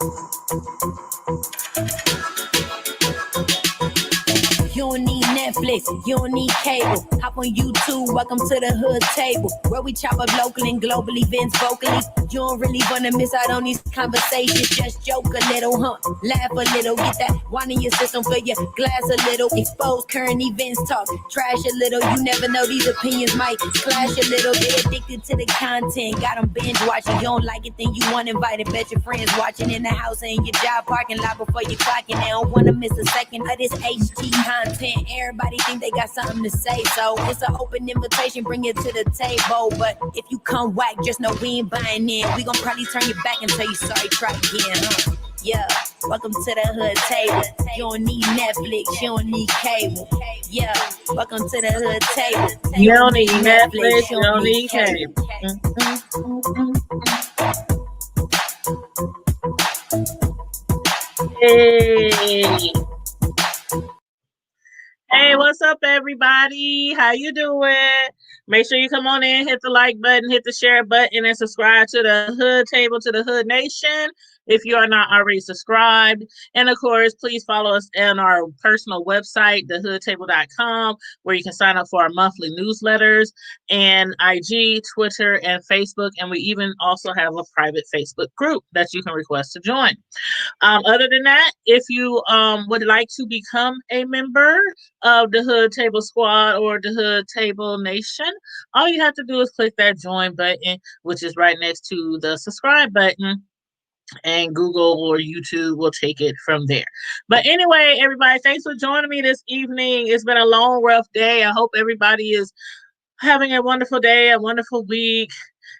You don't need Netflix, you don't need cable. Hop on YouTube, welcome to the hood table, where we chop up local and global events vocally. You don't really wanna miss out on these conversations. Just joke a little, laugh a little, get that wine in your system, fill your glass a little. Expose current events, talk trash a little. You never know, these opinions might clash a little. They addicted to the content, got them binge watching. You don't like it, then you want invited. Bet your friends watching in the house and in your job parking lot before you clocking. They don't wanna miss a second of this HT content. Everybody think they got something to say, so it's an open invitation, bring it to the table. But if you come whack, just know we ain't buying in. We gon' probably turn you back and tell you sorry, try again, Yeah, welcome to the hood table. You don't need Netflix, you don't need cable. Yeah, welcome to the hood table. You don't need Netflix, you don't need cable. Hey. Hey, what's up, everybody? How you doing? Make sure you come on in, hit the like button, hit the share button, and subscribe to the Hood Table, to the Hood Nation, if you are not already subscribed. And of course, please follow us on our personal website, thehoodtable.com, where you can sign up for our monthly newsletters, and IG, Twitter, and Facebook. And we even also have a private Facebook group that you can request to join. Other than that, if you would like to become a member of the Hood Table Squad or the Hood Table Nation, all you have to do is click that join button, which is right next to the subscribe button, and Google or YouTube will take it from there. But anyway, everybody, thanks for joining me this evening. It's been a long, rough day. I hope everybody is having a wonderful day, a wonderful week.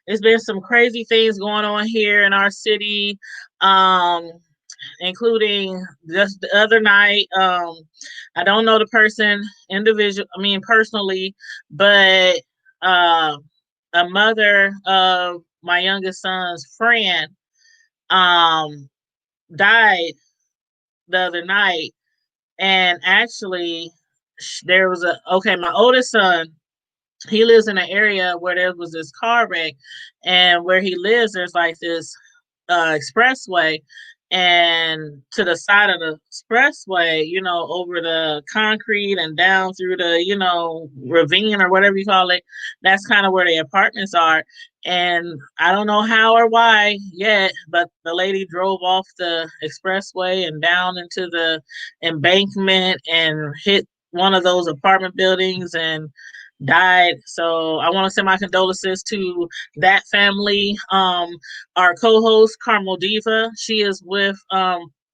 There's been some crazy things going on here in our city, including just the other night. I don't know the person personally, but a mother of my youngest son's friend died the other night. And actually, there was my oldest son, he lives in an area where there was this car wreck, and where he lives, there's like this expressway, and to the side of the expressway, over the concrete and down through the, ravine or whatever you call it, that's kind of where the apartments are. And I don't know how or why yet, but the lady drove off the expressway and down into the embankment and hit one of those apartment buildings and died. So I want to send my condolences to that family. Our co-host Carmel Diva, she is with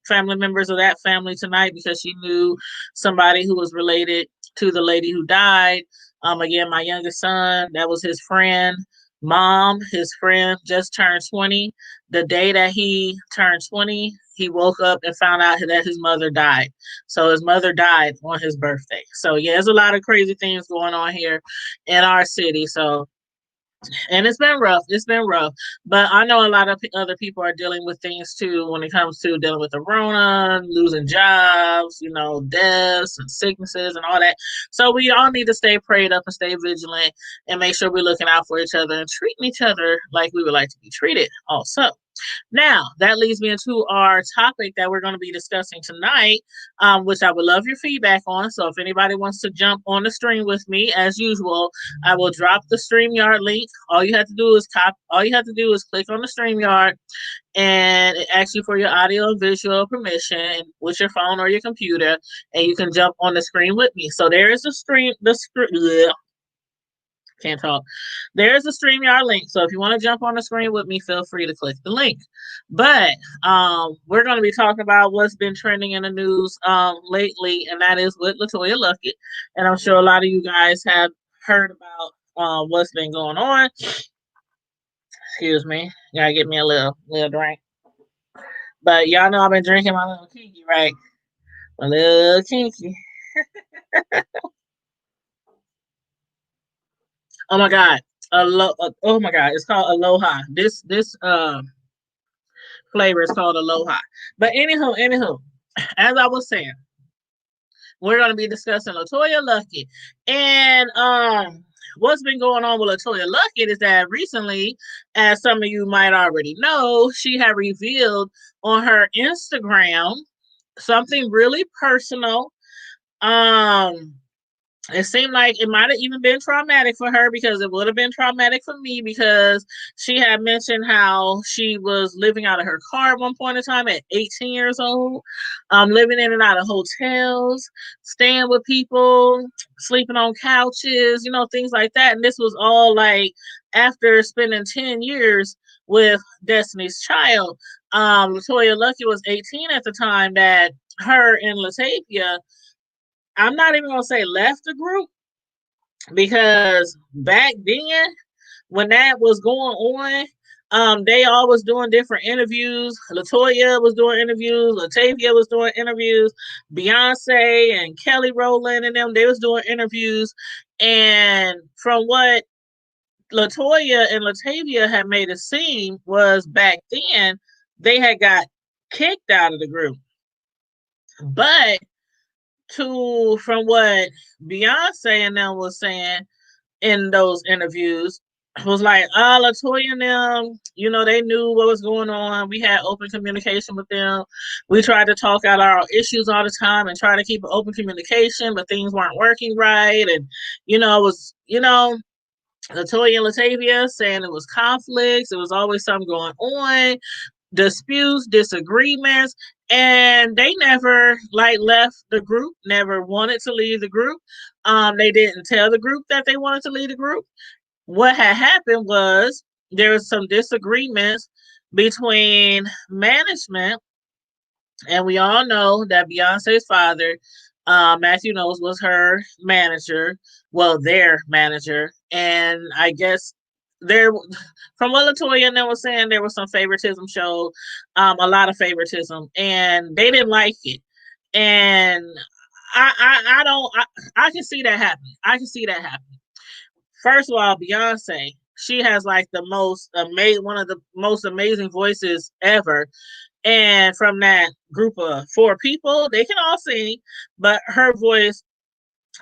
family members of that family tonight because she knew somebody who was related to the lady who died. Again, my youngest son, that was his friend. Mom, his friend, just turned 20. The day that he turned 20, he woke up and found out that his mother died. So his mother died on his birthday. So yeah, there's a lot of crazy things going on here in our city. So, and it's been rough. It's been rough. But I know a lot of other people are dealing with things too when it comes to dealing with the Rona, losing jobs, deaths and sicknesses and all that. So we all need to stay prayed up and stay vigilant and make sure we're looking out for each other and treating each other like we would like to be treated also. Now, that leads me into our topic that we're going to be discussing tonight, which I would love your feedback on. So if anybody wants to jump on the stream with me, as usual, I will drop the StreamYard link. All you have to do is click on the StreamYard, and it asks you for your audio and visual permission with your phone or your computer, and you can jump on the screen with me. So there is can't talk. There's a StreamYard link. So if you want to jump on the screen with me, feel free to click the link. But we're going to be talking about what's been trending in the news lately, and that is with LeToya Luckett. And I'm sure a lot of you guys have heard about what's been going on. Excuse me. Gotta get me a little drink. But y'all know I've been drinking my little kinky, right? My little kinky. Oh my God. Oh my God. It's called Aloha. This flavor is called Aloha. But anywho, as I was saying, we're going to be discussing LeToya Luckett. And what's been going on with LeToya Luckett is that recently, as some of you might already know, she had revealed on her Instagram something really personal. Um, it seemed like it might have even been traumatic for her, because it would have been traumatic for me, because she had mentioned how she was living out of her car at one point in time at 18 years old, living in and out of hotels, staying with people, sleeping on couches, things like that. And this was all like after spending 10 years with Destiny's Child. LeToya Luckett was 18 at the time that her and LaTavia, I'm not even gonna say left the group, because back then when that was going on, they all was doing different interviews. LeToya was doing interviews, LaTavia was doing interviews, Beyonce and Kelly Rowland and them, they was doing interviews. And from what LeToya and LaTavia had made it seem was back then they had got kicked out of the group. But to from what Beyonce and them was saying in those interviews, was like, LeToya and them, they knew what was going on. We had open communication with them. We tried to talk out our issues all the time and try to keep an open communication, but things weren't working right. And, it was, LeToya and Latavia saying it was conflicts. It was always something going on, disputes, disagreements, and they never like left the group, never wanted to leave the group. They didn't tell the group that they wanted to leave the group. What had happened was there was some disagreements between management, and we all know that Beyonce's father, Matthew Knowles, was her manager, well, their manager. And I guess there, from what LeToya and them was saying, there was some favoritism showed, a lot of favoritism, and they didn't like it. And I don't, I can see that happening. I can see that happening. First of all, Beyonce, she has like the most amazing, one of the most amazing voices ever. And from that group of four people, they can all sing, but her voice,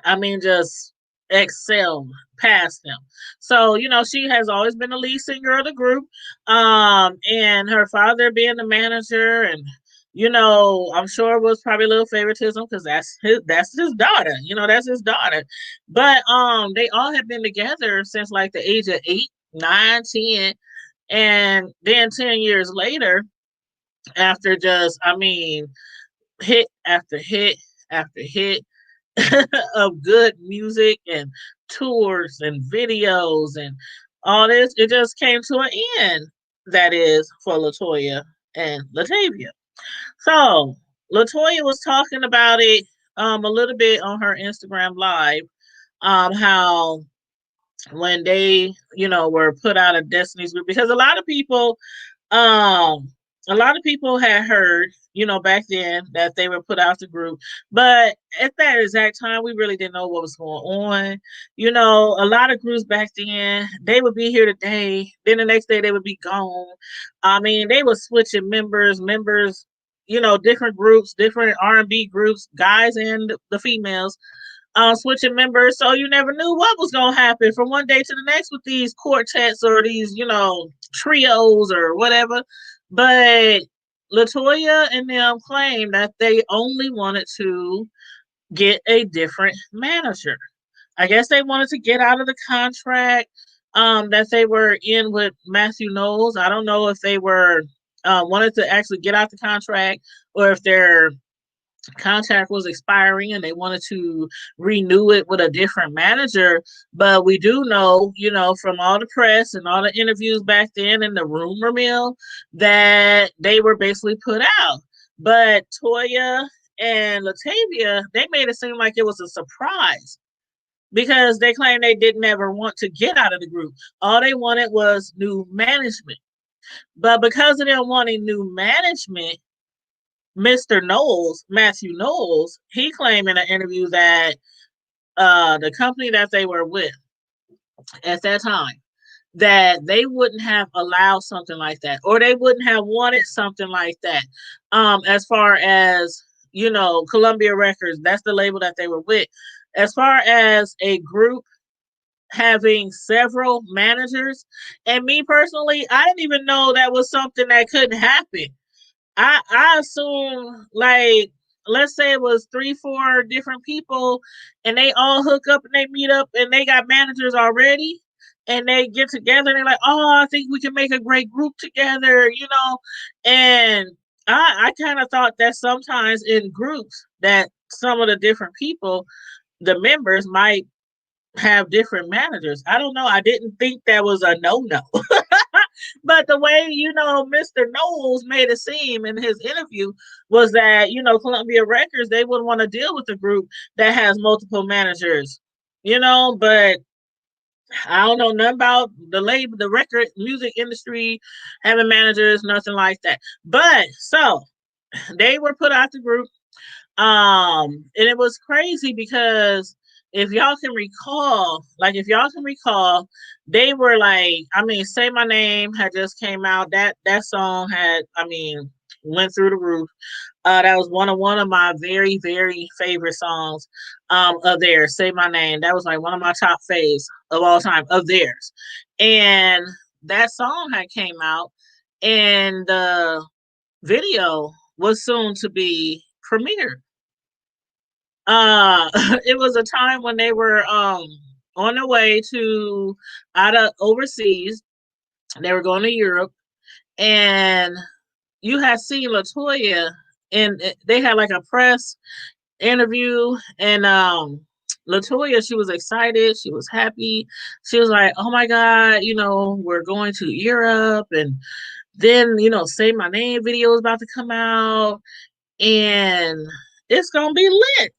I mean, just excelled past them. So, she has always been the lead singer of the group. And her father being the manager, and I'm sure it was probably a little favoritism, because that's his daughter. That's his daughter. But they all have been together since like the age of 8, 9, 10. And then 10 years later, after just, I mean, hit after hit after hit of good music and tours and videos and all this, it just came to an end. That is for LeToya and Latavia. So LeToya was talking about it a little bit on her Instagram live, how when they, were put out of Destiny's Group, because um, a lot of people had heard, back then that they were put out the group, but at that exact time, we really didn't know what was going on. A lot of groups back then, they would be here today, then the next day they would be gone. I mean, they were switching members, different groups, different R&B groups, guys and the females, switching members. So you never knew what was going to happen from one day to the next with these quartets or these, trios or whatever. But LeToya and them claim that they only wanted to get a different manager. I guess they wanted to get out of the contract that they were in with Matthew Knowles. I don't know if they were wanted to actually get out the contract, or if they're contract was expiring and they wanted to renew it with a different manager. But we do know, from all the press and all the interviews back then in the rumor mill, that they were basically put out. But Toya and Latavia, they made it seem like it was a surprise, because they claimed they didn't ever want to get out of the group. All they wanted was new management. But because of them wanting new management, Mr. Knowles, Matthew Knowles, he claimed in an interview that the company that they were with at that time, that they wouldn't have allowed something like that, or they wouldn't have wanted something like that. As far as, Columbia Records, that's the label that they were with. As far as a group having several managers. And me personally, I didn't even know that was something that couldn't happen. I assume, like, let's say it was 3, 4 different people and they all hook up and they meet up and they got managers already and they get together and they're like, oh, I think we can make a great group together, and I kind of thought that sometimes in groups that some of the different people, the members might have different managers. I don't know. I didn't think that was a no. But the way, Mr. Knowles made it seem in his interview was that, Columbia Records, they wouldn't want to deal with a group that has multiple managers, but I don't know nothing about the label, the record music industry having managers, nothing like that. But so they were put out the group. And it was crazy because if y'all can recall, they were like, I mean, Say My Name had just came out. That song had, I mean, went through the roof. That was one of my very, very favorite songs of theirs. Say My Name. That was like one of my top faves of all time of theirs. And that song had came out and the video was soon to be premiered. It was a time when they were on their way to out of overseas. They were going to Europe, and you had seen LeToya, and they had like a press interview, and LeToya, she was excited, she was happy, she was like, "Oh my God, we're going to Europe, and then Say My Name video is about to come out, and it's gonna be lit."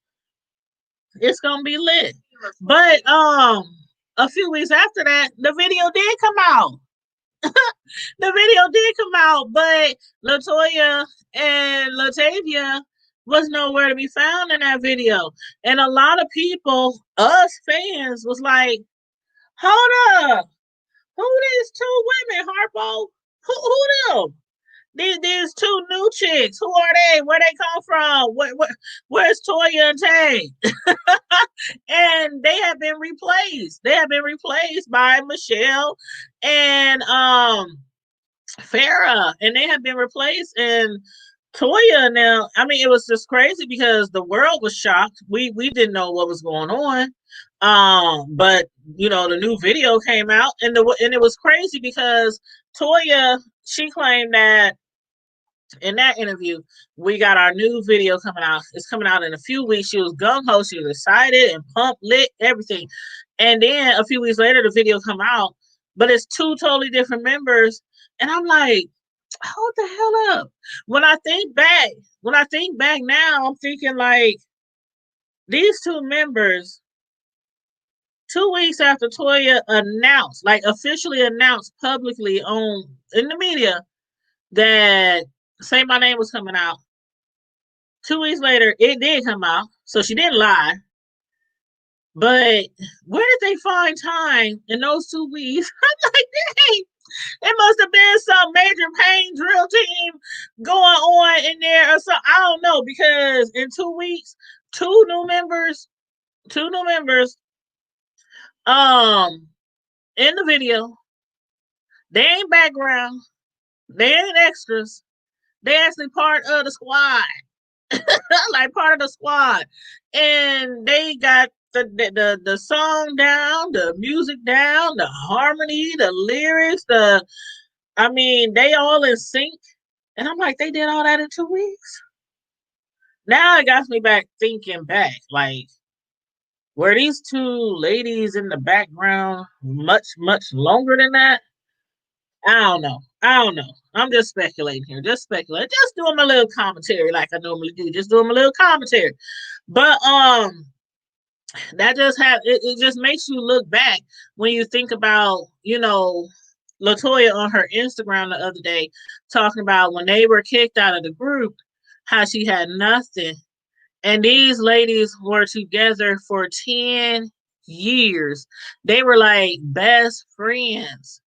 It's gonna be lit. But a few weeks after that, the video did come out. The video did come out, but LeToya and LaTavia was nowhere to be found in that video. And a lot of people, us fans, was like, hold up, who these two women, Harpo? Who them? These two new chicks. Who are they? Where they come from? Where's Toya and Tay? And they have been replaced. They have been replaced by Michelle and Farrah, and they have been replaced. And Toya now, I mean, it was just crazy because the world was shocked. We didn't know what was going on. But the new video came out, and it was crazy because Toya, she claimed that in that interview, we got our new video coming out. It's coming out in a few weeks. She was gung ho, she was excited and pumped, lit, everything. And then a few weeks later, the video come out, but it's two totally different members. And I'm like, hold the hell up. When I think back now, I'm thinking like these two members, 2 weeks after Toya announced, like officially announced publicly in the media that Say My Name was coming out. 2 weeks later, it did come out, so she didn't lie. But where did they find time in those 2 weeks? I'm like, dang, it must have been some major pain drill team going on in there or something. I don't know, because in 2 weeks, two new members, um, in the video, they ain't background, they ain't extras, they actually part of the squad. Like part of the squad, and they got the song down, the music down, the harmony, the lyrics, I mean, they all in sync. And I'm like, they did all that in 2 weeks. Now it got me back thinking back, like, were these two ladies in the background much, much longer than that? I don't know. I'm just speculating here. Just speculating. Just doing my little commentary like I normally do. Just doing my little commentary. But that just it just makes you look back when you think about, LeToya on her Instagram the other day talking about when they were kicked out of the group, how she had nothing. And these ladies were together for 10 years. They were like best friends,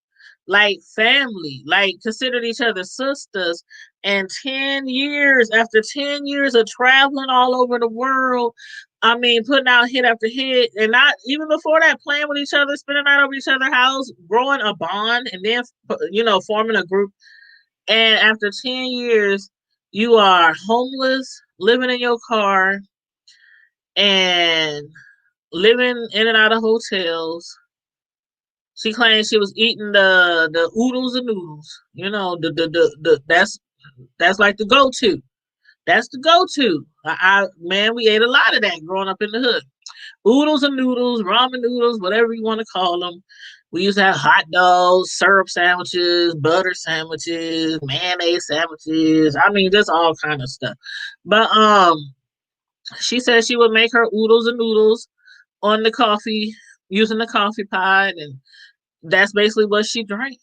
like family, like considered each other sisters. And 10 years, after 10 years of traveling all over the world, I mean, putting out hit after hit, and not even before that, playing with each other, spending the night over each other's house, growing a bond, and then forming a group. And after 10 years, you are homeless, living in your car, and living in and out of hotels. She claims she was eating the oodles and noodles. That's like the go to. That's the go to. Man, we ate a lot of that growing up in the hood. Oodles and noodles, ramen noodles, whatever you want to call them. We used to have hot dogs, syrup sandwiches, butter sandwiches, mayonnaise sandwiches. I mean, just all kind of stuff. But she said she would make her oodles and noodles on the coffee using the coffee pot, and that's basically what she drank.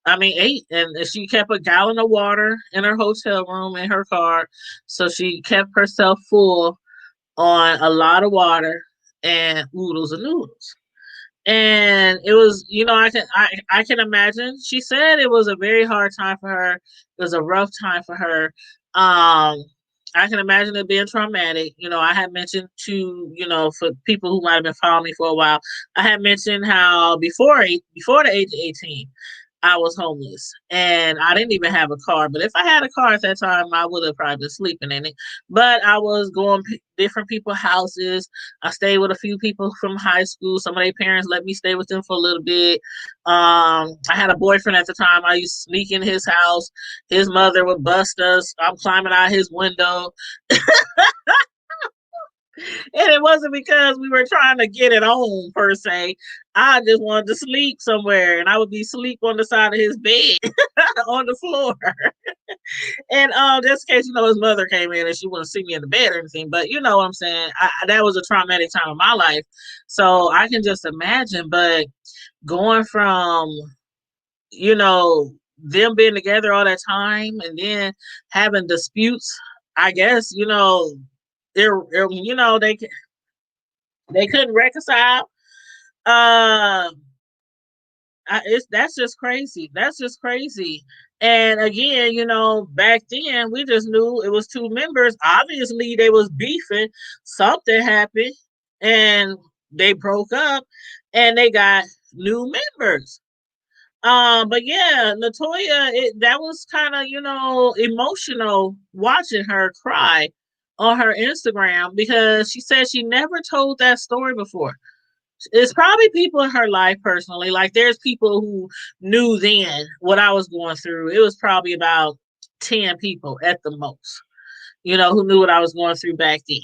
I mean, ate, and she kept a gallon of water in her hotel room in her car, so she kept herself full on a lot of water and oodles and noodles. And it was, I can imagine. She said it was a very hard time for her. It was a rough time for her. I can imagine it being traumatic. I had mentioned to, for people who might have been following me for a while, I had mentioned how before the age of 18, I was homeless and I didn't even have a car. But if I had a car at that time, I would have probably been sleeping in it. But I was going different people's houses. I stayed with a few people from high school. Some of their parents let me stay with them for a little bit. I had a boyfriend at the time. I used to sneak in his house. His mother would bust us. I'm climbing out his window. And it wasn't because we were trying to get it on per se. I just wanted to sleep somewhere, and I would be asleep on the side of his bed on the floor. And just in case his mother came in and she wouldn't see me in the bed or anything. But you know what I'm saying? That was a traumatic time of my life, so I can just imagine. But going from you know them being together all that time and then having disputes, I guess they couldn't reconcile. Uh, that's just crazy. That's just crazy. And again, back then we just knew it was two members. Obviously, they was beefing. Something happened, and they broke up, and they got new members. But yeah, LeToya, that was kind of emotional watching her cry on her Instagram because she said she never told that story before. It's probably people in her life personally. Like there's people who knew then what I was going through. It was probably about 10 people at the most, who knew what I was going through back then.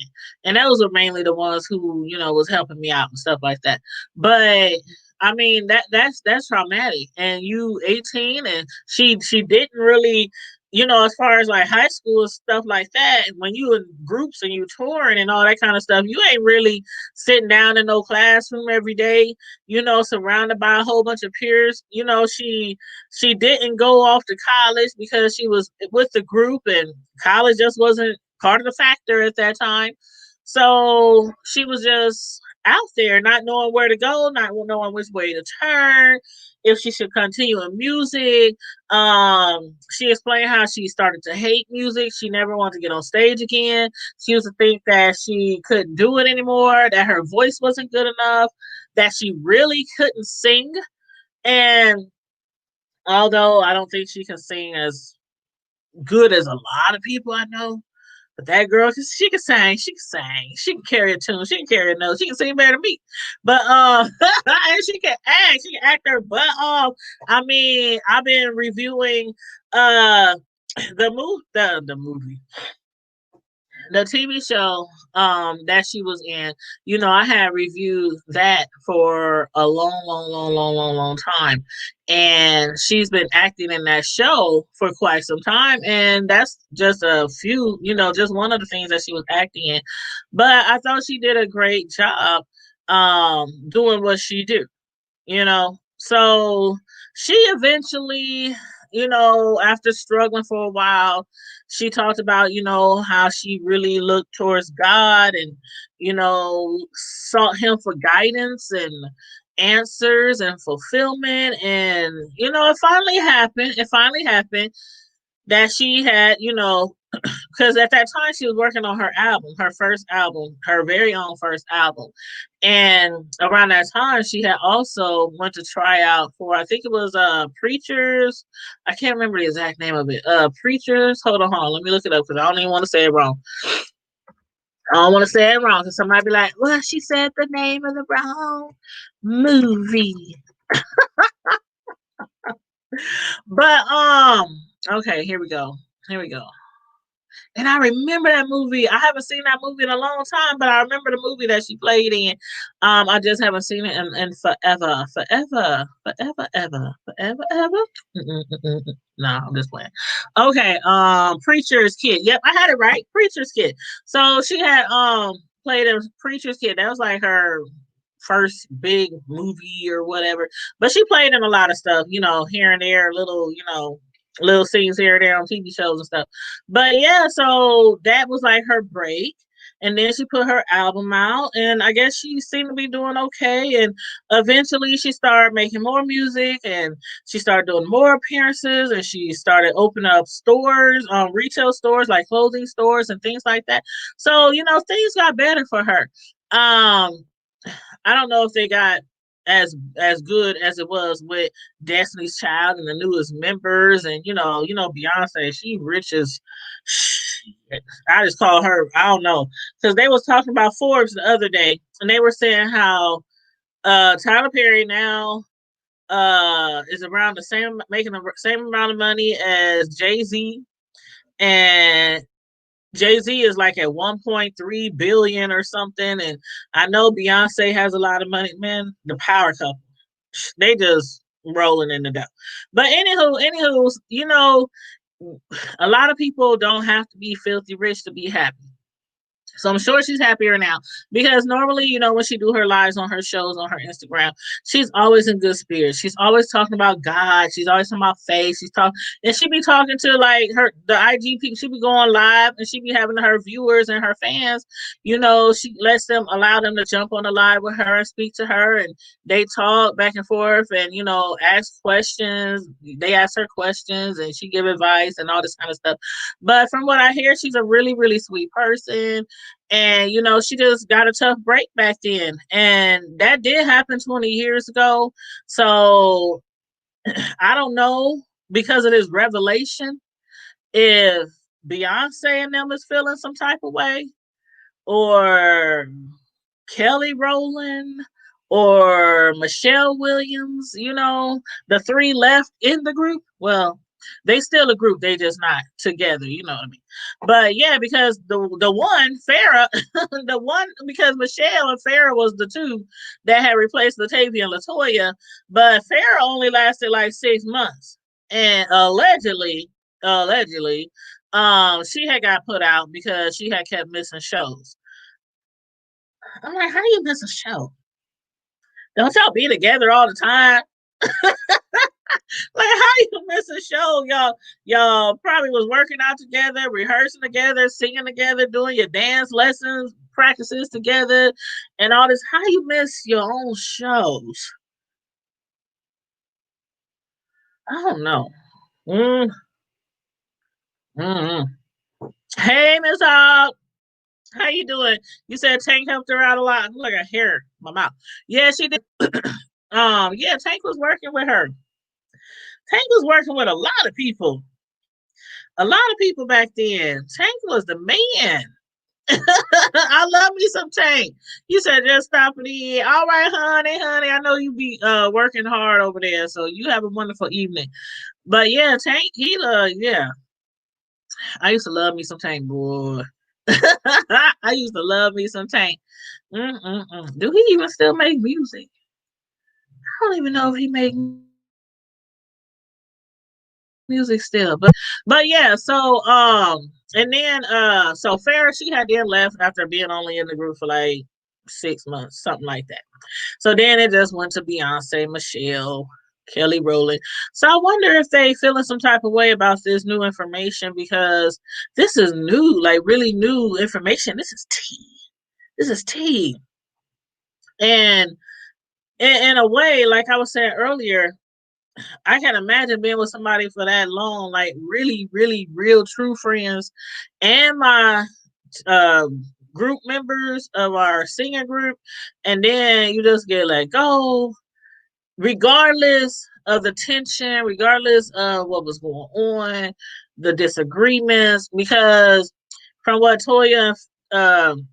And those were mainly the ones who, was helping me out and stuff like that. But I mean that's traumatic. And you 18 and she didn't really as far as like high school and stuff like that, when you in groups and you touring and all that kind of stuff, you ain't really sitting down in no classroom every day, surrounded by a whole bunch of peers. She didn't go off to college because she was with the group and college just wasn't part of the factor at that time. So she was just out there, not knowing where to go, not knowing which way to turn, if she should continue in music. She explained how she started to hate music. She never wanted to get on stage again. She used to think that she couldn't do it anymore, that her voice wasn't good enough, that she really couldn't sing. And although I don't think she can sing as good as a lot of people I know, but that girl, she can sing. She can sing. She can carry a tune. She can carry a note. She can sing better than me. But and she can act. She can act her butt off. I mean, I've been reviewing the movie, the TV show that she was in. I had reviewed that for a long, long, long, long, long, long time. And she's been acting in that show for quite some time. And that's just a few, just one of the things that she was acting in. But I thought she did a great job doing what she do. So she eventually, after struggling for a while, she talked about, how she really looked towards God and, sought him for guidance and answers and fulfillment. And, it finally happened. It finally happened that she had, because at that time she was working on her album, her first album, her very own first album. And around that time she had also went to try out for, I think it was Preachers. I can't remember the exact name of it. Preachers. Hold on, let me look it up because I don't even want to say it wrong. I don't want to say it wrong because somebody be like, well, she said the name of the wrong movie. But okay, here we go. Here we go. And I remember that movie. I haven't seen that movie in a long time, but I remember the movie that she played in. I just haven't seen it in forever, ever. No, I'm just playing. Okay, Preacher's Kid. Yep, I had it right. Preacher's Kid. So she had played a Preacher's Kid. That was like her first big movie or whatever. But she played in a lot of stuff, here and there, little scenes here and there on TV shows and stuff. But yeah, so that was like her break. And then she put her album out, and I guess she seemed to be doing okay. And eventually, she started making more music, and she started doing more appearances, and she started opening up stores, retail stores like clothing stores and things like that. So things got better for her. I don't know if they got as good as it was with Destiny's Child and the newest members, and Beyonce, she rich as I just call her. I don't know, because they was talking about Forbes the other day, and they were saying how Tyler Perry now is around the same, making the same amount of money as Jay-Z, and Jay-Z is like at 1.3 billion or something, and I know Beyonce has a lot of money. Man, the power couple, they just rolling in the dough. But anywho, a lot of people don't have to be filthy rich to be happy. So I'm sure she's happier now, because normally, when she do her lives on her shows on her Instagram, she's always in good spirits. She's always talking about God. She's always talking about faith. She's talking, and she be talking to like the IG people. She be going live, and she be having her viewers and her fans. She lets them, allow them to jump on the live with her and speak to her, and they talk back and forth, and ask questions. They ask her questions, and she give advice and all this kind of stuff. But from what I hear, she's a really, really sweet person. And she just got a tough break back then, and that did happen 20 years ago. So I don't know, because of this revelation, if Beyonce and them is feeling some type of way, or Kelly Rowland, or Michelle Williams, the three left in the group. Well, they still a group, they just not together, you know what I mean? But yeah, because the one, Farrah, the one, because Michelle and Farrah was the two that had replaced LaTavia and LeToya, but Farrah only lasted like 6 months. And allegedly, she had got put out because she had kept missing shows. I'm like, how do you miss a show? Don't y'all be together all the time? Like, how you miss a show? Y'all probably was working out together, rehearsing together, singing together, doing your dance lessons, practices together, and all this. How you miss your own shows? I don't know. Mm, mm. Hey, Miss Hog. How you doing? You said Tank helped her out a lot. Look at hair, my mouth. Yeah, she did. Yeah, Tank was working with her. Tank was working with a lot of people. A lot of people back then. Tank was the man. I love me some Tank. You said just stop and eat. All right, honey. I know you be working hard over there, so you have a wonderful evening. But yeah, Tank, yeah. I used to love me some Tank, boy. I used to love me some Tank. Do he even still make music? I don't even know if he make music still, but yeah. So and then so Farrah, she had then left after being only in the group for like 6 months, something like that. So then it just went to Beyonce, Michelle, Kelly Rowland. So I wonder if they feeling some type of way about this new information, because this is new, like really new information. This is tea. This is tea. And in a way, like I was saying earlier, I can imagine being with somebody for that long, like really, really, real, true friends, and my uh, group members of our singing group, and then you just get let go, regardless of the tension, regardless of what was going on, the disagreements, because from what Toya, um,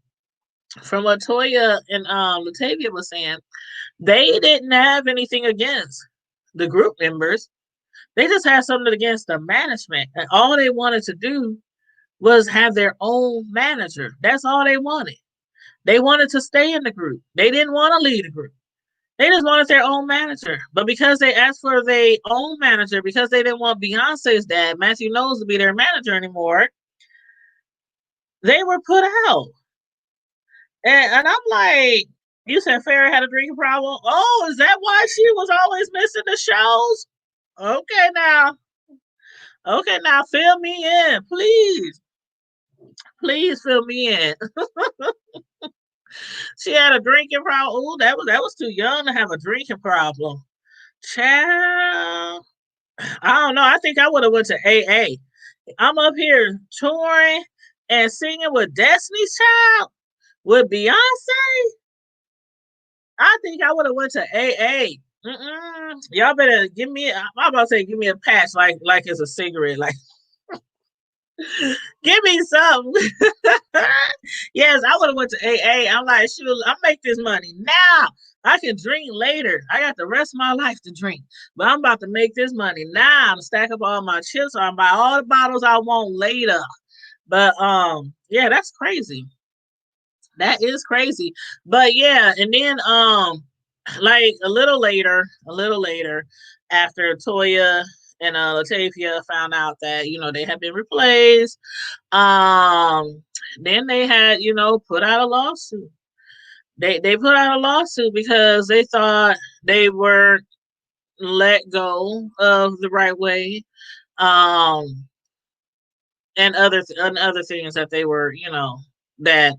from what Toya and Latavia was saying, they didn't have anything against the group members. They just had something against the management, and all they wanted to do was have their own manager. That's all they wanted. They wanted to stay in the group. They didn't want to leave the group. They just wanted their own manager. But because they asked for their own manager, because they didn't want Beyonce's dad, Matthew Knowles, to be their manager anymore, they were put out. And I'm like, you said Farrah had a drinking problem? Oh, is that why she was always missing the shows? Okay, now. Okay, now fill me in, please. Please fill me in. She had a drinking problem. Ooh, that was too young to have a drinking problem. Child. I don't know. I think I would have went to AA. I'm up here touring and singing with Destiny's Child with Beyonce. I think I would have went to AA. Y'all better give me. I'm about to say, give me a patch like it's a cigarette. Like, give me some. Yes, I would have went to AA. I'm like, shoot, I make this money now. I can drink later. I got the rest of my life to drink, but I'm about to make this money now. I'm stack up all my chips. I'm buy all the bottles I want later. But yeah, that's crazy. That is crazy. But yeah, and then like a little later, after Toya and Latavia found out that they had been replaced, um, then they had put out a lawsuit. They put out a lawsuit because they thought they were let go of the right way, um, and other things that they were that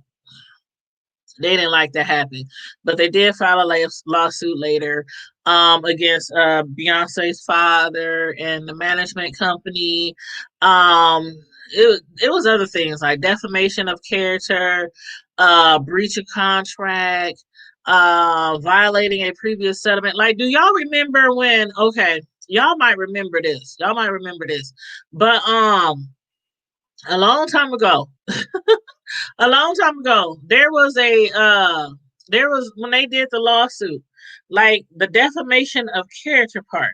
they didn't like that happen, but they did file a lawsuit later against Beyonce's father and the management company. Um, it was other things like defamation of character, breach of contract, violating a previous settlement. Like, do y'all remember when? Okay, y'all might remember this. Y'all might remember this, but a long time ago, there was when they did the lawsuit, like the defamation of character part.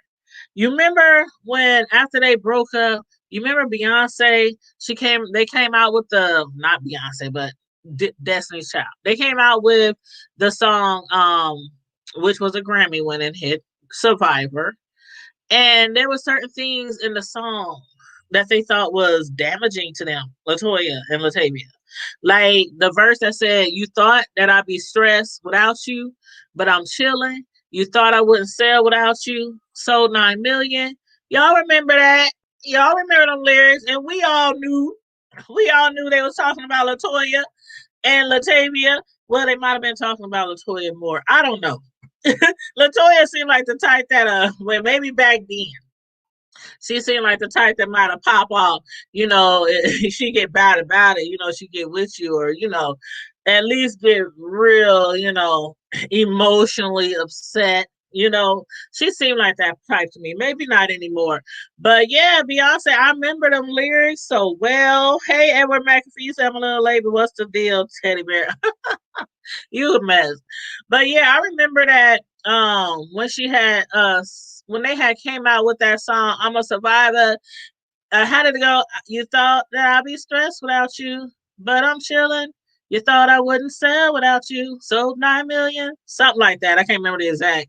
You remember when after they broke up, you remember Beyonce, they came out with the, not Beyonce, but Destiny's Child. They came out with the song which was a Grammy winning hit, Survivor. And there were certain things in the song that they thought was damaging to them, LeToya and Latavia. Like the verse that said, "You thought that I'd be stressed without you, but I'm chilling. You thought I wouldn't sell without you. Sold 9 million." Y'all remember that? Y'all remember them lyrics? And we all knew they was talking about LeToya and Latavia. Well, they might have been talking about LeToya more. I don't know. LeToya seemed like the type that well, maybe back then she seemed like the type that might have pop off. She get bad about it. She get with you, or at least get real. Emotionally upset. She seemed like that type to me. Maybe not anymore, but yeah, Beyonce. I remember them lyrics so well. Hey, Edward McAfee, I'm a little late, but what's the deal, Teddy Bear? You a mess. But yeah, I remember that when they had came out with that song, "I'm a Survivor." How did it go? You thought that I'd be stressed without you, but I'm chilling. You thought I wouldn't sell without you. Sold 9 million, something like that. I can't remember the exact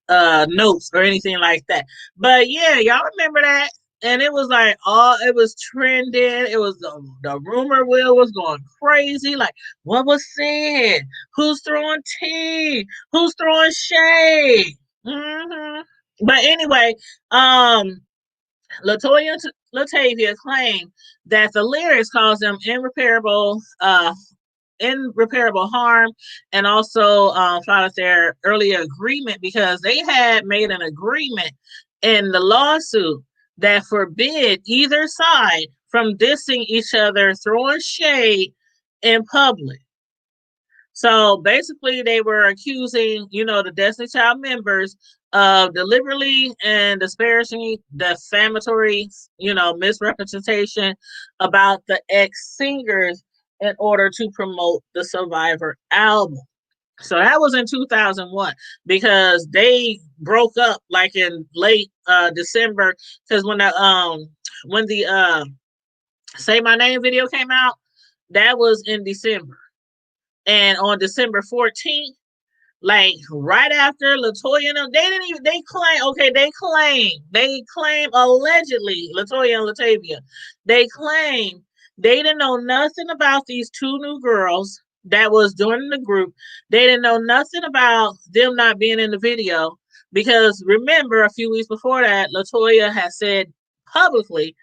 notes or anything like that. But yeah, y'all remember that? And it was like it was trending. It was the rumor wheel was going crazy. Like, what was said? Who's throwing tea? Who's throwing shade? But anyway, um, Latoya and Latavia claimed that the lyrics caused them irreparable harm, and also filed their earlier agreement because they had made an agreement in the lawsuit that forbid either side from dissing each other, throwing shade in public. So basically, they were accusing, the Destiny Child members of deliberately and disparaging, defamatory, misrepresentation about the ex singers in order to promote the Survivor album. So that was in 2001 because they broke up like in late December, because when the Say My Name video came out, that was in December. And on December 14th, like right after LeToya and them, they didn't even they claim allegedly LeToya and Latavia. They claim they didn't know nothing about these two new girls that was joining the group. They didn't know nothing about them not being in the video because remember a few weeks before that, LeToya had said publicly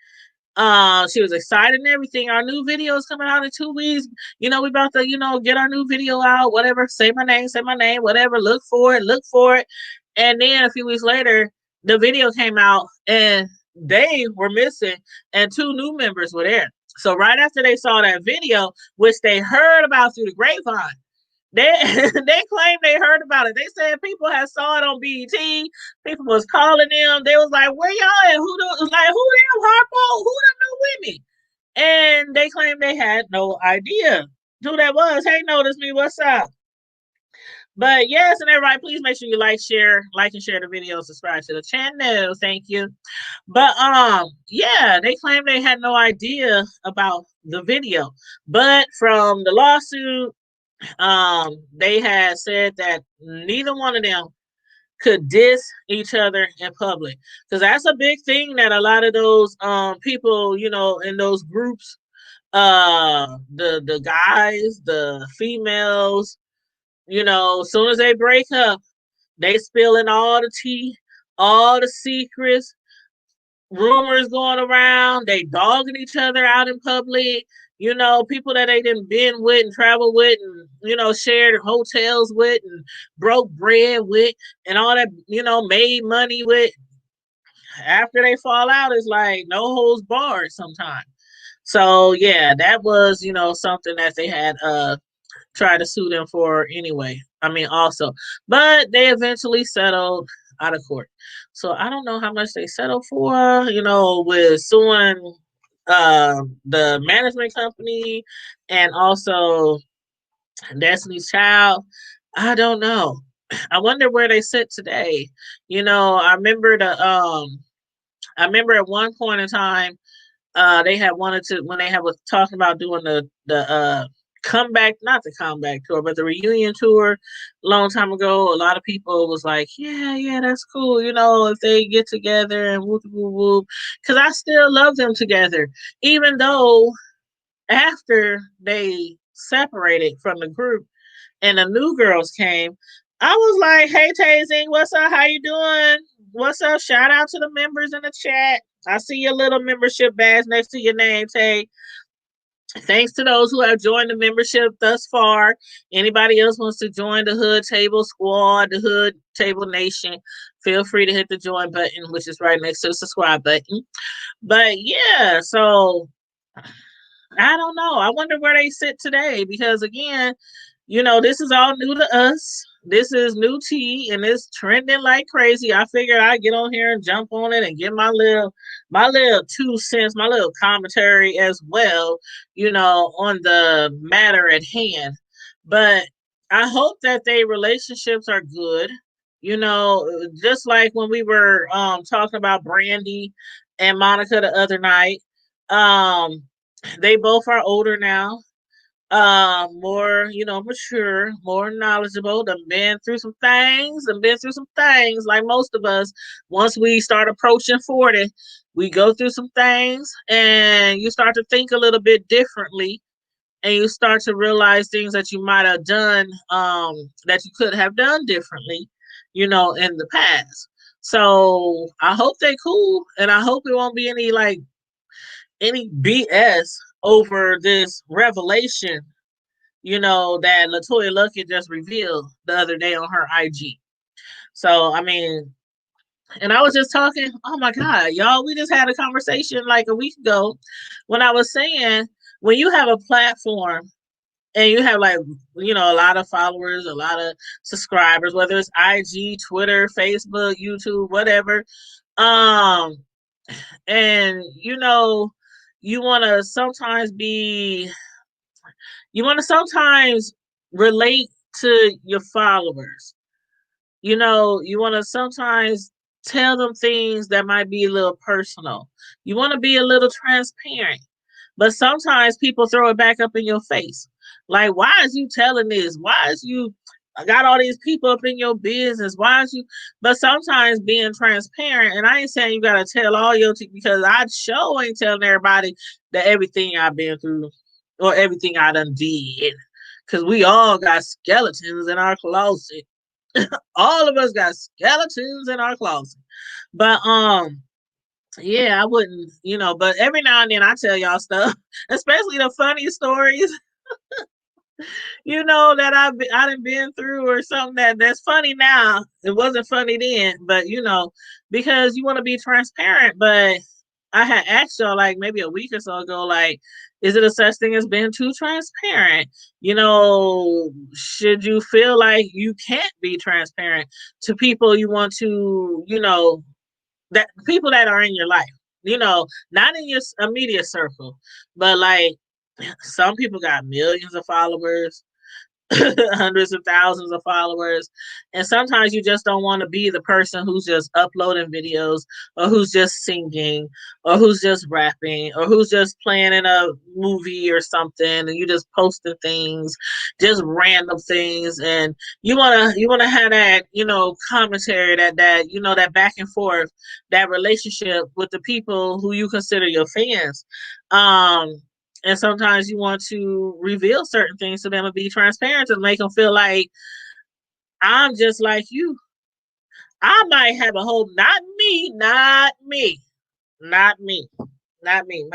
she was excited and everything. Our new video is coming out in 2 weeks. We about to, get our new video out, whatever. Say my name, whatever. Look for it, look for it. And then a few weeks later, the video came out and they were missing and two new members were there. So right after they saw that video, which they heard about through the grapevine, they they claimed they heard about it. They said people had saw it on BET. People was calling them. They was like, "Where y'all at? Who them Harpo? Who them new women?" And they claimed they had no idea who that was. Hey, notice me. What's up? But yes, and everybody, please make sure you like and share the video, subscribe to the channel. Thank you. But yeah, they claimed they had no idea about the video. But from the lawsuit, they had said that neither one of them could diss each other in public, because that's a big thing that a lot of those people, in those groups, the guys, the females, as soon as they break up, they spilling all the tea, all the secrets, rumors going around. They dogging each other out in public. People that they didn't been with and travel with and, shared hotels with and broke bread with and all that, made money with. After they fall out, it's like no holds barred sometimes. So yeah, that was, something that they had tried to sue them for anyway. I mean, also, but they eventually settled out of court. So I don't know how much they settled for, with suing the management company and also Destiny's Child. I don't know. I wonder where they sit today. I remember at one point in time, they had wanted to when they had was talking about doing the comeback, not the comeback tour, but the reunion tour a long time ago. A lot of people was like, yeah, that's cool, if they get together and whoop whoop whoop, because I still love them together, even though after they separated from the group and the new girls came. I was like, hey Tazing, what's up? How you doing? What's up? Shout out to the members in the chat. I see your little membership badge next to your name, Tay. Thanks to those who have joined the membership thus far. Anybody else wants to join the Hood Table Squad, the Hood Table Nation, feel free to hit the join button, which is right next to the subscribe button. But yeah, so I don't know. I wonder where they sit today because again, this is all new to us. This is new tea and it's trending like crazy. I figured I'd get on here and jump on it and give my little 2 cents, my little commentary as well, on the matter at hand. But I hope that their relationships are good. Just like when we were talking about Brandy and Monica the other night. Um they both are older now, more, mature, more knowledgeable, done been through some things like most of us. Once we start approaching 40, we go through some things and you start to think a little bit differently and you start to realize things that you might have done, that you could have done differently, in the past. So I hope they cool and I hope it won't be any BS over this revelation, that LeToya Luckett just revealed the other day on her IG. So, I mean, And I was just talking, oh my God, y'all, we just had a conversation like a week ago when I was saying, when you have a platform and you have like, a lot of followers, a lot of subscribers, whether it's IG, Twitter, Facebook, YouTube, whatever, um, and you want to sometimes be, you want to sometimes relate to your followers. You want to sometimes tell them things that might be a little personal. You want to be a little transparent. But sometimes people throw it back up in your face. Like, why is you telling this? Why is you got all these people up in your business? Why is you? But sometimes being transparent, and I ain't saying you got to tell all your, because I sure ain't telling everybody that everything I've been through or everything I done did. Because we all got skeletons in our closet. All of us got skeletons in our closet. But yeah, I wouldn't, but every now and then I tell y'all stuff, especially the funny stories, that I done been through, or something that's funny now. It wasn't funny then, but because you want to be transparent. But I had asked y'all like maybe a week or so ago, like, is it a such thing as being too transparent? Should you feel like you can't be transparent to people you want to, that people that are in your life, not in your immediate circle, but like some people got millions of followers, hundreds of thousands of followers. And sometimes you just don't want to be the person who's just uploading videos, or who's just singing, or who's just rapping, or who's just playing in a movie or something, and you just posting things, just random things. And you wanna have that, commentary, that back and forth, that relationship with the people who you consider your fans. And sometimes you want to reveal certain things to them and be transparent to make them feel like I'm just like you. I might have a whole, not me, not me. Matter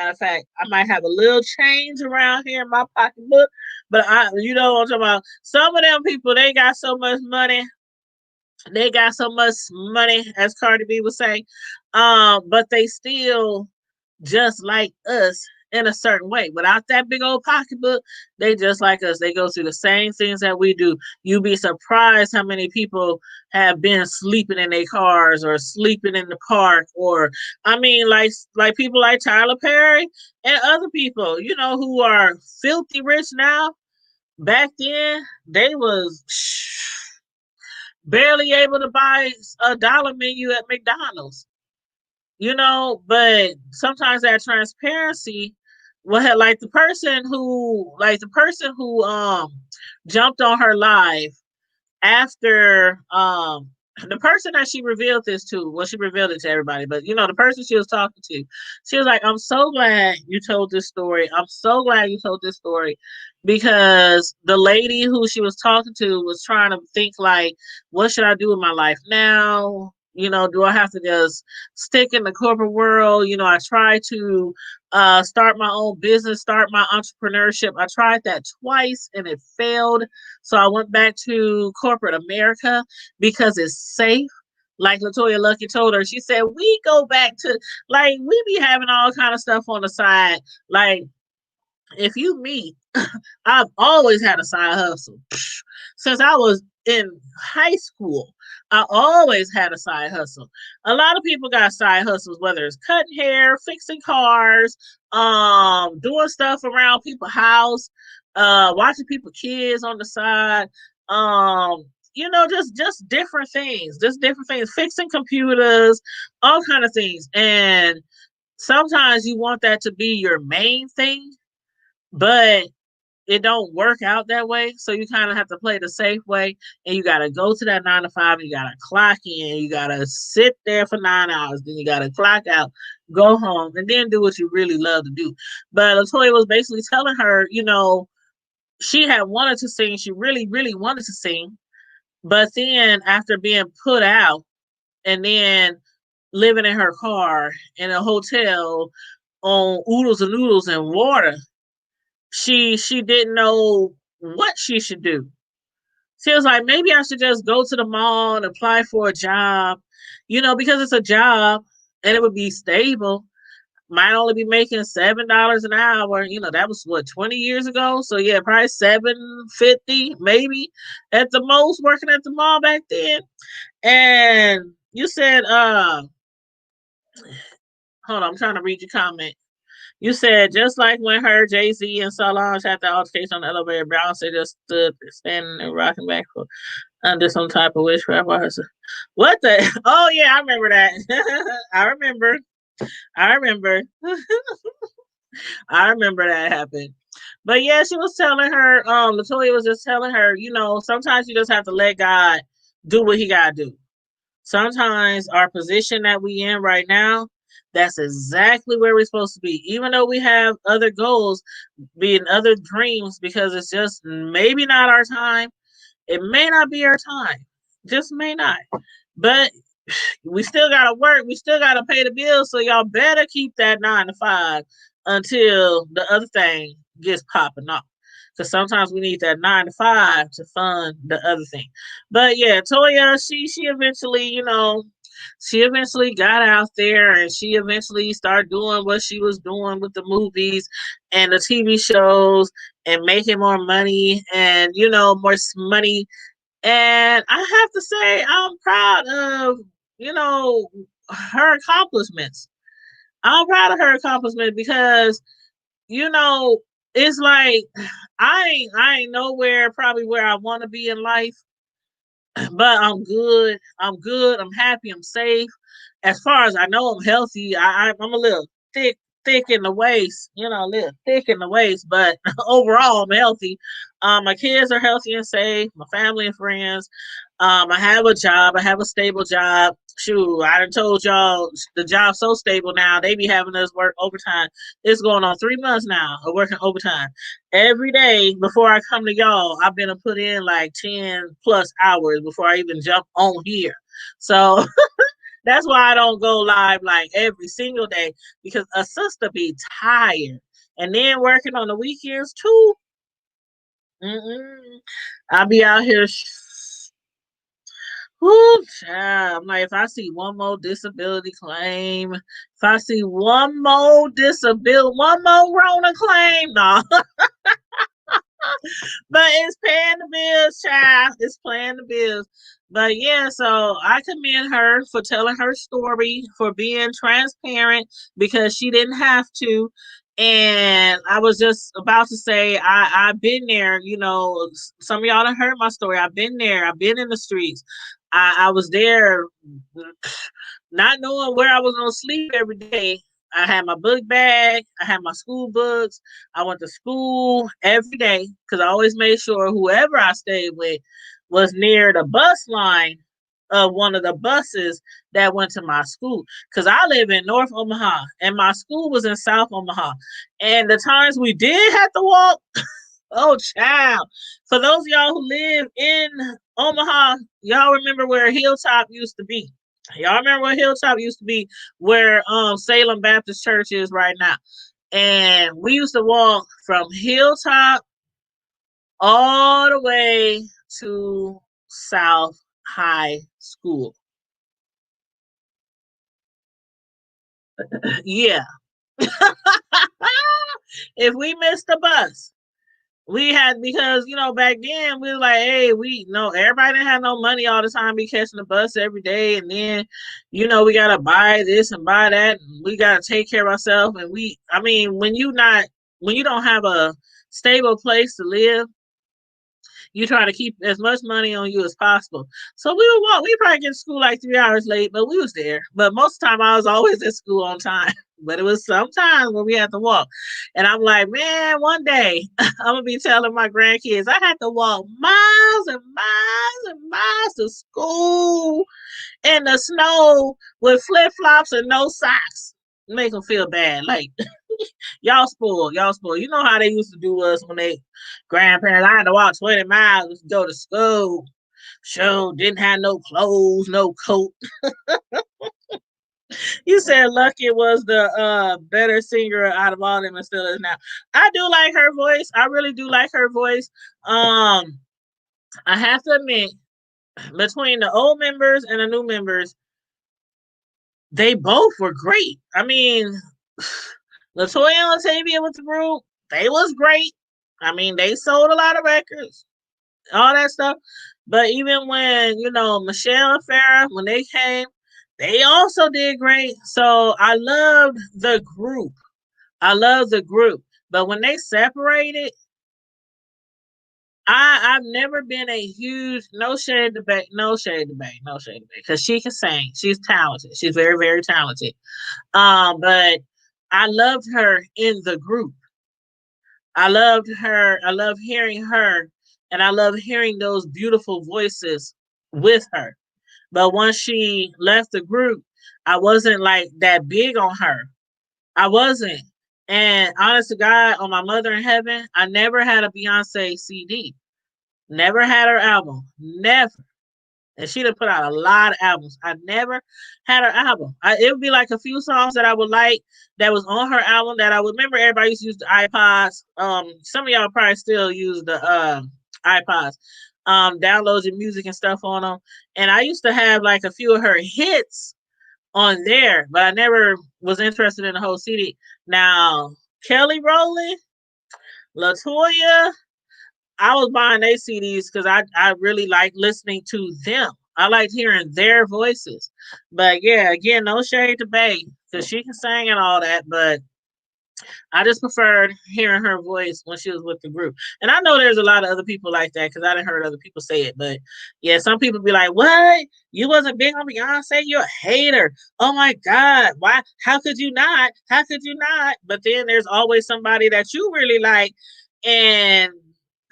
of fact, I might have a little change around here in my pocketbook, but you know what I'm talking about. Some of them people, they got so much money. They got so much money, as Cardi B would say, but they still just like us in a certain way. Without that big old pocketbook, they just like us. They go through the same things that we do. You'd be surprised how many people have been sleeping in their cars, or sleeping in the park, or I mean, like people like Tyler Perry and other people, who are filthy rich now. Back then, they was barely able to buy a dollar menu at McDonald's. But sometimes that transparency will have, like the person who jumped on her live after the person that she revealed this to, well, she revealed it to everybody, but the person she was talking to, she was like, I'm so glad you told this story. I'm so glad you told this story, because the lady who she was talking to was trying to think like, what should I do with my life now? Do I have to just stick in the corporate world? I try to start my own business, start my entrepreneurship. I tried that twice and it failed. So I went back to corporate America because it's safe. Like LeToya Luckett told her, she said, we go back to, like, we be having all kind of stuff on the side. Like, if you meet, I've always had a side hustle. Since I was in high school, I always had a side hustle. A lot of people got side hustles, whether it's cutting hair, fixing cars, doing stuff around people's house, watching people kids on the side, just different things, fixing computers, all kind of things. And sometimes you want that to be your main thing, but it don't work out that way. So you kind of have to play the safe way, and you got to go to that 9 to 5, and you got to clock in, you got to sit there for 9 hours, then you got to clock out, go home, and then do what you really love to do. But LeToya was basically telling her, she had wanted to sing. She really, really wanted to sing. But then after being put out, and then living in her car in a hotel on oodles and noodles and water, she didn't know what she should do. She was like, maybe I should just go to the mall and apply for a job, because it's a job and it would be stable. Might only be making $7 an hour. That was what, 20 years ago. So yeah, probably 7.50 maybe at the most, working at the mall back then. And you said, hold on, I'm trying to read your comment. You said just like when her, Jay-Z, and Solange had the altercation on the elevator, Beyonce just stood standing and rocking back for under some type of witchcraft. What the? Oh yeah, I remember that. I remember. I remember. I remember that happened. But yeah, she was telling her, LeToya was just telling her, sometimes you just have to let God do what he gotta do. Sometimes our position that we in right now, that's exactly where we're supposed to be. Even though we have other goals, being other dreams, because it's just maybe not our time. It may not be our time. Just may not. But we still gotta work. We still gotta pay the bills. So y'all better keep that 9 to 5 until the other thing gets popping off. Because sometimes we need that 9 to 5 to fund the other thing. But yeah, Toya, she eventually, she eventually got out there and she eventually started doing what she was doing with the movies and the TV shows and making more money and more money. And I have to say, I'm proud of, you know, her accomplishments. I'm proud of her accomplishment because, you know, it's like I ain't nowhere probably where I want to be in life, but I'm good. I'm good. I'm happy. I'm safe. As far as I know, I'm healthy. I'm a little thick in the waist, a little thick in the waist, but overall, I'm healthy. My kids are healthy and safe. My family and friends. I have a job. I have a stable job. Shoot, I done told y'all the job's so stable now. They be having us work overtime. It's going on 3 months now of working overtime every day. Before I come to y'all, I've been to put in like 10 plus hours before I even jump on here. So that's why I don't go live like every single day because a sister be tired. And then working on the weekends too. Mm-mm. I'll be out here. Whoo, child. I'm like, if I see one more disability claim, if I see one more Rona claim, no. But it's paying the bills, child. It's paying the bills. But yeah, so I commend her for telling her story, for being transparent because she didn't have to. And I was just about to say, I've been there. Some of y'all done heard my story. I've been there. I've been in the streets. I was there, not knowing where I was gonna sleep every day. I had my book bag. I had my school books. I went to school every day because I always made sure whoever I stayed with was near the bus line of one of the buses that went to my school. Because I live in North Omaha and my school was in South Omaha. And the times we did have to walk, oh, child. For those of y'all who live in Omaha, y'all remember where Hilltop used to be. Y'all remember where Hilltop used to be, where Salem Baptist Church is right now. And we used to walk from Hilltop all the way to South High School. Yeah. If we missed the bus, we had, because back then we were like, hey, we know everybody didn't have no money all the time, be catching the bus every day, and then we gotta buy this and buy that, and we gotta take care of ourselves. And when you don't have a stable place to live, you try to keep as much money on you as possible. So we would walk. We probably get to school like 3 hours late, but we was there. But most of the time, I was always at school on time. But it was sometimes when we had to walk. And I'm like, man, one day I'm going to be telling my grandkids I had to walk miles and miles and miles to school in the snow with flip flops and no socks. Make them feel bad. Like, y'all spoiled. Y'all spoiled. You know how they used to do us when they grandparents. I had to walk 20 miles to go to school. Sure, didn't have no clothes, no coat. You said Luckett was the better singer out of all them and still is now. I do like her voice. I really do like her voice. Um I have to admit, between the old members and the new members, they both were great. I mean, LeToya and Latavia with the group, they was great. I mean, they sold a lot of records, all that stuff. But even when, Michelle and Farrah, when they came, they also did great. So I loved the group. I love the group. But when they separated, I've never been a huge no shade debate, no shade debate, no shade debate, because she can sing. She's talented. She's very, very talented. But I loved her in the group. I loved her. I love hearing her, and I love hearing those beautiful voices with her. But once she left the group, I wasn't like that big on her. I wasn't. And honest to God, on my mother in heaven, I never had a Beyonce CD. Never had her album. Never. And she done put out a lot of albums. I never had her album. It would be like a few songs that I would like that was on her album that I would remember. Everybody used to use the iPods. Some of y'all probably still use the iPods. Download your music and stuff on them. And I used to have like a few of her hits on there, but I never was interested in the whole CD. Now, Kelly Rowland, LeToya, I was buying their CDs because I really like listening to them. I like hearing their voices. But yeah, again, no shade to Bay because she can sing and all that, but I just preferred hearing her voice when she was with the group. And I know there's a lot of other people like that because I didn't heard other people say it. But yeah, some people be like, "What? You wasn't big on Beyonce? You're a hater. Oh my God. Why? How could you not? How could you not?" But then there's always somebody that you really like and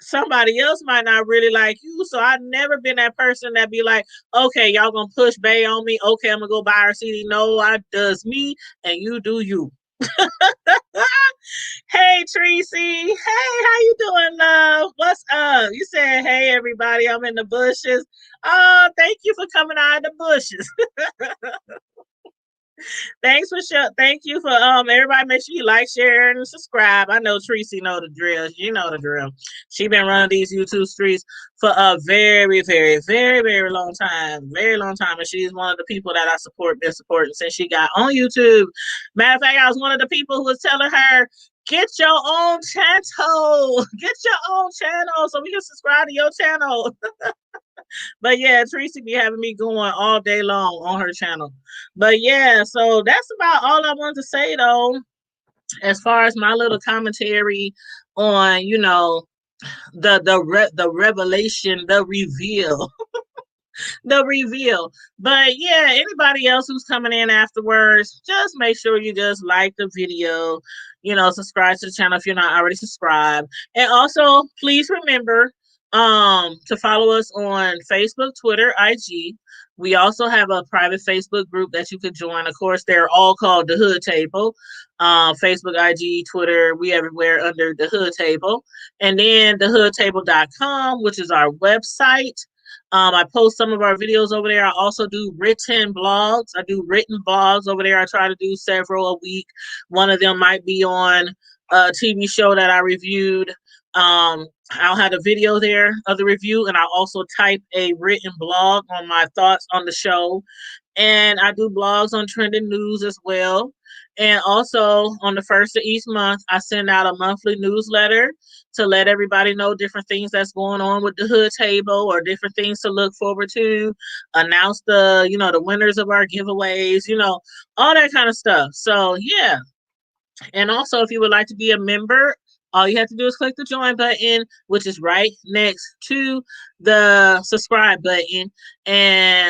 somebody else might not really like you. So I've never been that person that be like, okay, y'all gonna push Bay on me. Okay, I'm gonna go buy her CD. No, I does me and you do you. Hey Tracy. Hey, how you doing, love? What's up? You said, hey everybody, I'm in the bushes. Oh, thank you for coming out of the bushes. Thank you for everybody make sure you like, share, and subscribe. I know Tracy know the drill. You know the drill. She been running these YouTube streets for a very, very, very, very long time. Very long time. And she's one of the people that I support, been supporting since she got on YouTube. Matter of fact, I was one of the people who was telling her, get your own channel. Get your own channel so we can subscribe to your channel. But yeah, Tracy be having me going all day long on her channel. But yeah, so that's about all I wanted to say though, as far as my little commentary on, the revelation, the reveal. The reveal. But yeah, anybody else who's coming in afterwards, just make sure you just like the video, subscribe to the channel if you're not already subscribed. And also please remember to follow us on Facebook, Twitter, IG. We also have a private Facebook group that you could join. Of course, they're all called the Hood Table. Facebook, IG, Twitter, we everywhere under the Hood Table. And then thehoodtable.com, which is our website. I post some of our videos over there. I also do written blogs. I do written blogs over there. I try to do several a week. One of them might be on a TV show that I reviewed. I'll have a video there of the review, and I'll also type a written blog on my thoughts on the show. And I do blogs on trending news as well. And also on the first of each month, I send out a monthly newsletter to let everybody know different things that's going on with the Hood Table or different things to look forward to, announce the winners of our giveaways, all that kind of stuff. So yeah. And also, if you would like to be a member, all you have to do is click the join button, which is right next to the subscribe button,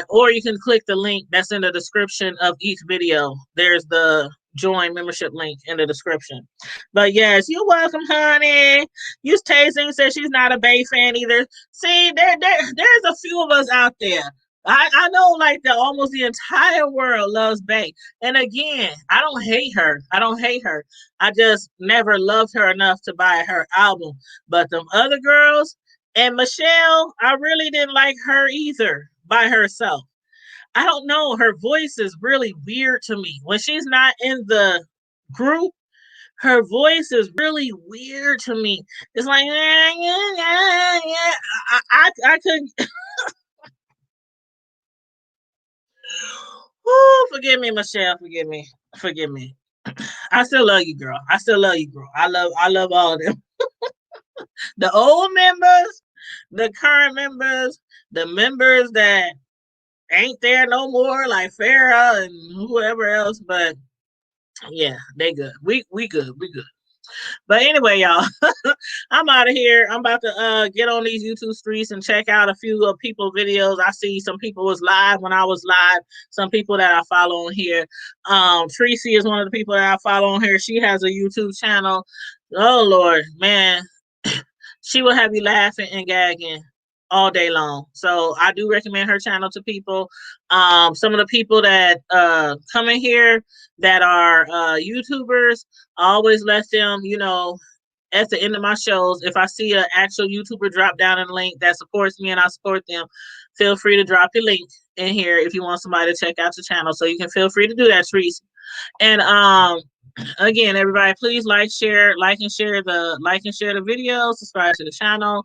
or you can click the link that's in the description of each video. There's the join membership link in the description. But yes, you're welcome, honey. Use Tasting says she's not a Bay fan either. See, there's a few of us out there. I know like almost the entire world loves Bay. And again, I don't hate her. I don't hate her. I just never loved her enough to buy her album. But them other girls and Michelle, I really didn't like her either by herself. I don't know. Her voice is really weird to me. When she's not in the group, her voice is really weird to me. It's like, yeah, yeah, yeah, yeah. I couldn't. Oh, forgive me, Michelle. Forgive me. Forgive me. I still love you, girl. I still love you, girl. I love all of them. The old members, the current members, the members that ain't there no more, like Farrah and whoever else. But yeah, they good. We good. We good. But anyway, y'all, I'm out of here. I'm about to get on these YouTube streets and check out a few of people videos. I see some people was live when I was live. Some people that I follow on here. Tracy is one of the people that I follow on here. She has a YouTube channel. Oh Lord, man, she will have you laughing and gagging all day long. So I do recommend her channel to people. Some of the people that come in here that are YouTubers, I always let them, you know, at the end of my shows, if I see an actual YouTuber drop down a link that supports me and I support them, feel free to drop your link in here if you want somebody to check out the channel. So you can feel free to do that, Trees. And again, everybody, please like and share the video, subscribe to the channel.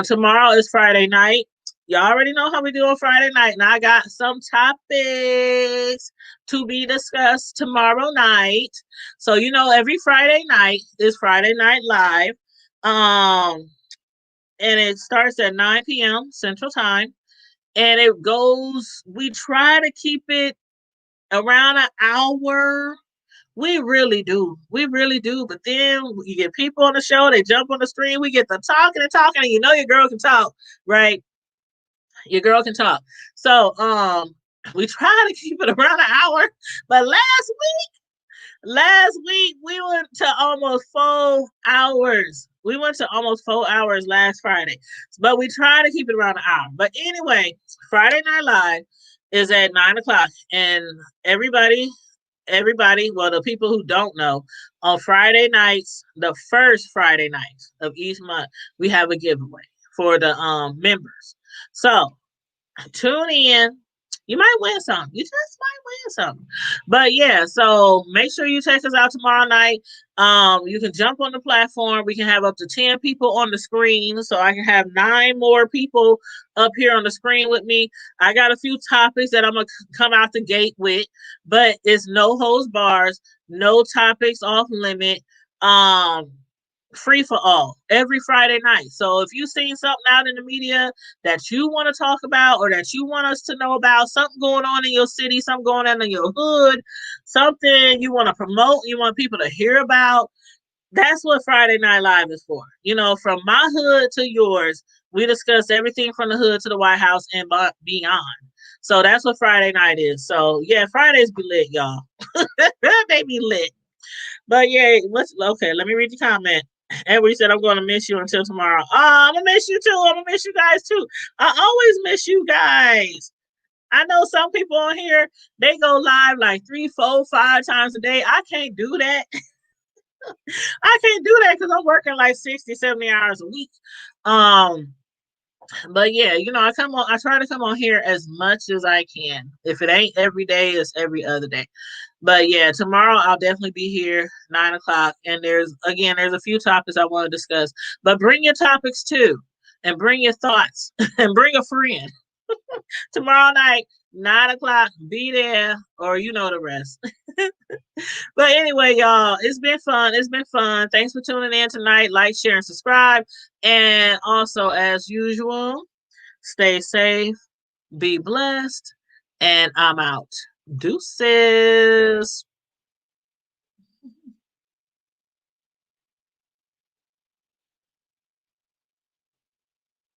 Tomorrow is Friday night. Y'all already know how we do on Friday night. Now I got some topics to be discussed tomorrow night. So you know, every Friday night is Friday Night Live. And it starts at 9 p.m. Central Time. And it goes, we try to keep it around an hour. We really do. We really do. But then you get people on the show, they jump on the screen, we get to talking and talking, and you know your girl can talk, right? Your girl can talk. So we try to keep it around an hour. But last week we went to almost 4 hours. We went to almost 4 hours last Friday. But we try to keep it around an hour. But anyway, Friday Night Live is at 9 o'clock. And everybody, well, the people who don't know, on Friday nights, the first Friday night of each month, we have a giveaway for the members. So tune in. You might win something. You just might win something. But yeah, so make sure you check us out tomorrow night. You can jump on the platform. We can have up to 10 people on the screen. So I can have 9 more people up here on the screen with me. I got a few topics that I'm gonna come out the gate with, but it's no holds bars, no topics off limit. Free for all every Friday night. So if you've seen something out in the media that you want to talk about or that you want us to know about, something going on in your city, something going on in your hood, something you want to promote, you want people to hear about, that's what Friday Night Live is for. You know, from my hood to yours, we discuss everything from the hood to the White House and beyond. So that's what Friday night is. So yeah, Fridays be lit, y'all. They be lit. But yeah, okay, let me read the comment. Edward said, I'm going to miss you until tomorrow. Oh, I'm going to miss you too. I'm going to miss you guys too. I always miss you guys. I know some people on here, they go live like 3, 4, 5 times a day. I can't do that. I can't do that because I'm working like 60, 70 hours a week. But yeah, you know, I try to come on here as much as I can. If it ain't every day, it's every other day. But yeah, tomorrow I'll definitely be here 9 o'clock. And there's a few topics I want to discuss. But bring your topics too, and bring your thoughts, and bring a friend. Tomorrow night, 9 o'clock, be there, or you know the rest. But anyway, y'all, it's been fun. It's been fun. Thanks for tuning in tonight. Like, share, and subscribe. And also, as usual, stay safe, be blessed, and I'm out. Deuces.